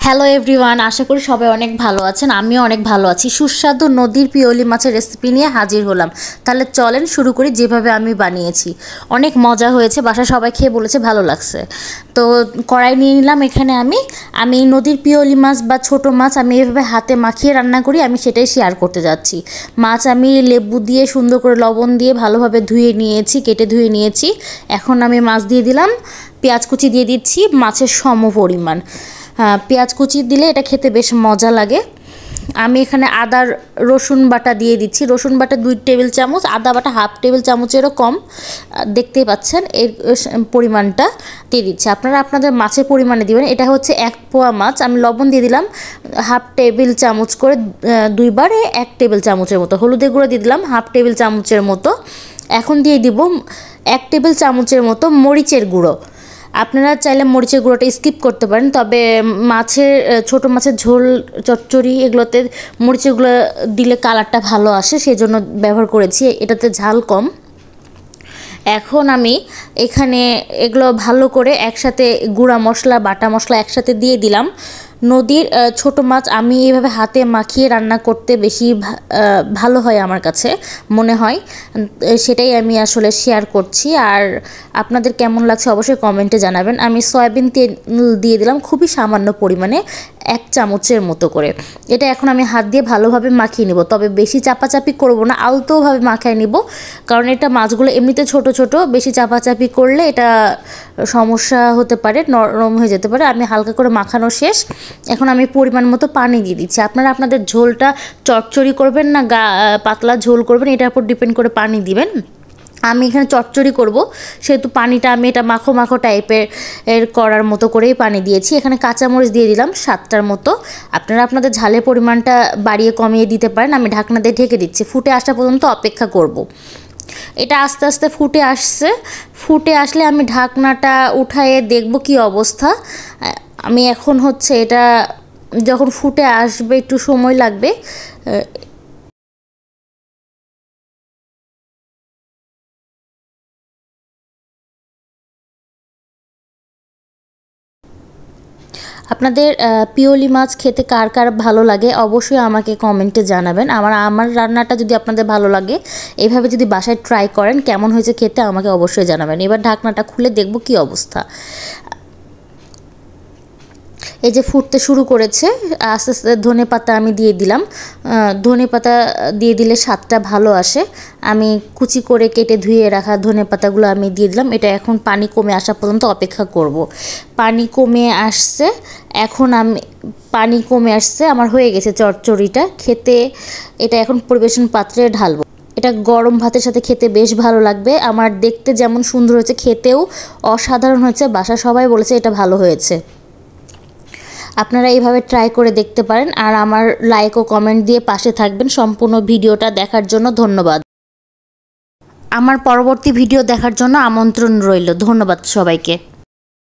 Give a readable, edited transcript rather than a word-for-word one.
Hello everyone, আশা করি সবাই অনেক ভালো আছেন। আমিও অনেক ভালো আছি। সুস্বাদু নদীর পিওলি মাছের রেসিপি নিয়ে হাজির হলাম। তাহলে চলেন শুরু করি যেভাবে আমি বানিয়েছি। অনেক মজা হয়েছে, বাসা সবাই খেয়ে বলেছে ভালো লাগছে। তো কড়াই নিয়ে নিলাম। এখানে আমি নদীর পিওলি মাছ বা ছোট মাছ আমি এভাবে হাতে মাখিয়ে রান্না করি, আমি সেটাই শেয়ার করতে যাচ্ছি। মাছ আমি লেবু দিয়ে সুন্দর করে লবণ দিয়ে ভালোভাবে ধুয়ে নিয়েছি, কেটে ধুয়ে নিয়েছি। এখন আমি মাছ দিয়ে দিলাম, পেঁয়াজ কুচি দিয়ে দিচ্ছি মাছের সম পরিমাণ। পেঁয়াজ কুচি দিলে এটা খেতে বেশ মজা লাগে। আমি এখানে আদা রসুন বাটা দিয়ে দিচ্ছি। রসুন বাটা 2 টেবিল চামচ, আদা বাটা হাফ টেবিল চামচেরও কম, দেখতেই পাচ্ছেন এর পরিমাণটা দিয়ে দিচ্ছি। আপনারা আপনাদের মাছের পরিমাণে দিবেন। এটা হচ্ছে 1 পোয়া মাছ। আমি লবণ দিয়ে দিলাম হাফ টেবিল চামচ করে, 2 বারে 1 টেবিল চামচের মতো। হলুদের গুঁড়ো দিয়ে দিলাম হাফ টেবিল চামচের মতো। এখন দিয়ে দিব 1 টেবিল চামচের মতো মরিচের গুঁড়ো। আপনারা চাইলে মরিচের গুঁড়োটা স্কিপ করতে পারেন, তবে ছোট মাছের ঝোল চচ্চড়ি এগুলোতে মরিচের গুঁড়ো দিলে কালারটা ভালো আসে, সেই জন্য ব্যবহার করেছি। এটাতে ঝাল কম। এখন আমি এখানে এগুলো ভালো করে একসাথে গুঁড়া মশলা বাটা মশলা একসাথে দিয়ে দিলাম। নদীর ছোট মাছ আমি এইভাবে হাতে মাখিয়ে রান্না করতে বেশি ভালো হয় আমার কাছে মনে হয়, সেটাই আমি আসলে শেয়ার করছি। আর আপনাদের কেমন লাগছে অবশ্যই কমেন্টে জানাবেন। আমি সয়াবিন তেল দিয়ে দিলাম খুবই সামান্য পরিমাণে, 1 চামচের মতো করে। এটা এখন আমি হাত দিয়ে ভালোভাবে মাখিয়ে নিব, তবে বেশি চাপাচাপি করব না, আলতোভাবে মাখিয়ে নিব। কারণ এটা মাছগুলো এমনিতে ছোট ছোট, বেশি চাপাচাপি করলে এটা সমস্যা হতে পারে, নরম হয়ে যেতে পারে। আমি হালকা করে মাখানো শেষ। এখন আমি পরিমাণ মতো পানি দিয়ে দিচ্ছি। আপনারা আপনাদের ঝোলটা চচ্চড়ি করবেন না পাতলা ঝোল করবেন, এটার উপর ডিপেন্ড করে পানি দিবেন। আমি এখানে চচ্চড়ি করব, সেহেতু পানিটা আমি এটা মাখো মাখো টাইপের করার মতো করেই পানি দিয়েছি। এখানে কাঁচামরিচ দিয়ে দিলাম 7টার মতো। আপনারা আপনাদের ঝালের পরিমাণটা বাড়িয়ে কমিয়ে দিতে পারেন। আমি ঢাকনা দিয়ে ঢেকে দিচ্ছি, ফুটে আসা পর্যন্ত অপেক্ষা করব। এটা আস্তে আস্তে ফুটে আসছে। ফুটে আসলে আমি ঢাকনাটা উঠায়ে দেখব কি অবস্থা। আমি এখন এটা যখন ফুটে আসবে একটু সময় লাগবে। আপনাদের পিওলি মাছ খেতে কার কার ভালো লাগে অবশ্যই আমাকে কমেন্টে জানাবেন। আমার রান্নাটা যদি আপনাদের ভালো লাগে, এভাবে যদি বাসায় ট্রাই করেন, কেমন হয়েছে খেতে আমাকে অবশ্যই জানাবেন। এবার ঢাকনাটা খুলে দেখব কি অবস্থা। এই যে ফুটতে শুরু করেছে, আস্তে আস্তে ধনেপাতা আমি দিয়ে দিলাম। ধনেপাতা দিয়ে দিলে স্বাদটা ভালো আসে। আমি কুচি করে কেটে ধুয়ে রাখা ধনেপাতাগুলো আমি দিয়ে দিলাম। এটা এখন পানি কমে আসা পর্যন্ত অপেক্ষা করব। পানি কমে আসছে, পানি কমে আসছে, আমার হয়ে গেছে চচ্চড়িটা। খেতে এটা এখন পরিবেশন পাত্রে ঢালবো। এটা গরম ভাতের সাথে খেতে বেশ ভালো লাগবে। আমার দেখতে যেমন সুন্দর হয়েছে, খেতেও অসাধারণ হয়েছে। বাসা সবাই বলেছে এটা ভালো হয়েছে। আপনারা এইভাবে ট্রাই করে দেখতে পারেন। আর আমার লাইক ও কমেন্ট দিয়ে পাশে থাকবেন। সম্পূর্ণ ভিডিওটা দেখার জন্য ধন্যবাদ। আমার পরবর্তী ভিডিও দেখার জন্য আমন্ত্রণ রইল। ধন্যবাদ সবাইকে।